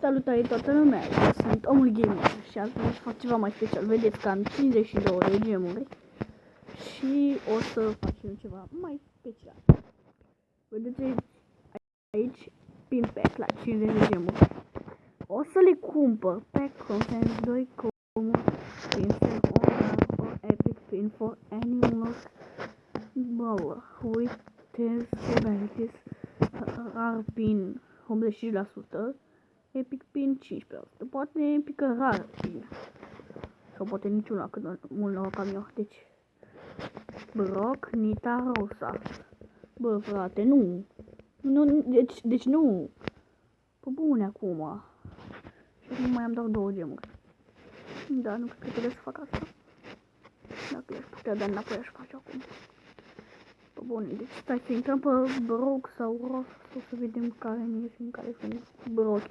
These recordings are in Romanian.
Salutare toată lumea, eu sunt Omul Gamer și azi vreau să fac ceva mai special. Vedeți că am 52 de gemuri și o să facem ceva mai special. Vedeți aici pin pack la 50 de gemuri. O să le cumpăr pe Content 2 Common Pinsel or Epic Pin for Animal Brawler with Tales Abilities Rar Pin 85%, Epic Pin 15%, poate epică rar pin, sau poate niciuna, cât mult noroc am eu. Deci Brock, Nita, Rosa. Bă, frate, nu, deci nu, pe bune acum. Și nu mai am doar 2 gemuri. Da, nu cred că trebuie să fac asta. Dacă le-aș putea da înapoi, aș face acum. Pe bune, deci stai să intrăm pe Brock sau Rosa, să vedem care ne iese, în care sunt Brock.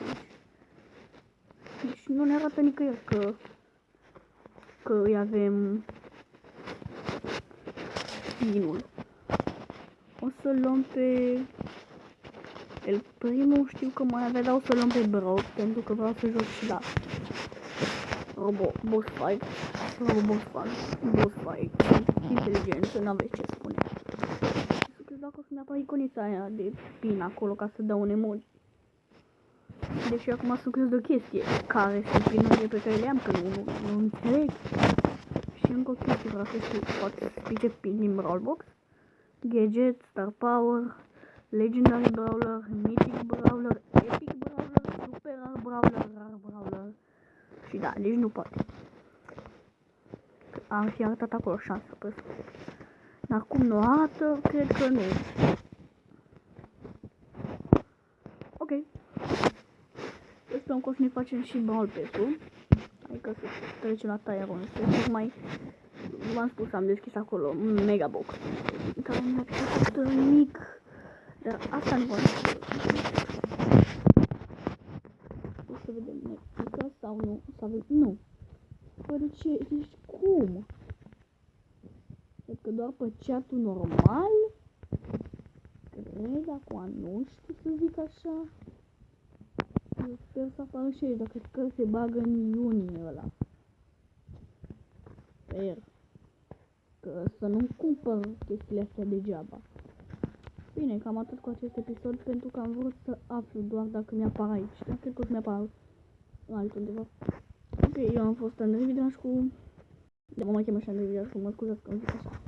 Deci nu ne arată nicăieri că îi avem pinul. O să luăm pe el primul, știu că mai avea, dar o să luăm pe Brock, pentru că vreau să joc și la boss fight, boss fight, inteligență, n-aveți ce spune. Să crezi dacă o să-mi apare iconița aia de pin acolo ca să dau un emoji. Deși acum sunt curios de o chestie, care sunt pinurile pe care le am, că nu înțeleg. Și încă o chestie vreau să știu, poate să spice pin din Brawlbox, Gadget, Star Power, Legendary Brawler, Mythic Brawler, Epic Brawler, Super Rar Brawler, Rar Brawler. Și da, deci nu poate. Am fi arătat acolo șansă pe asta. Dar cum nu arată, cred că nu. Ok. Sperăm că o să ne facem și Brawl Pass-ul. Adică să trecem la Tyron. Tocmai v-am spus, am deschis acolo Mega Box, care mi-a picat mic. Dar asta nu vreau să o să vedem mică sau nu. Să avem, nu. Bă, de ce? Deci cum? Cred că doar pe chat-ul normal. Cred, acum nu știu să zic așa. Eu sper să apară și aici, dacă cred că se bagă în iunie ăla. Sper. Că să nu-mi cumpăr chestiile astea degeaba. Bine, cam atât cu acest episod, pentru că am vrut să aflu doar dacă mi-apar aici. Dar cred că o să mi-apar altundeva. Ok, eu am fost Andrei Vidrașcu. De mă mai chemă și Andrei Vidrașcu, mă scuzați că îmi zic așa.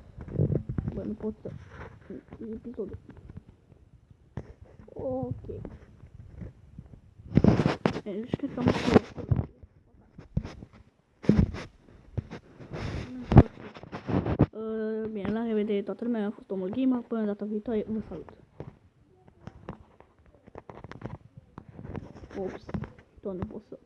Bă, nu pot să... episodul. Ok. Deci cred că am spus. Bine, la revedere toată lumea, a fost Omul Gamer, până data viitoare, vă salut. Ops, tot nu pot să...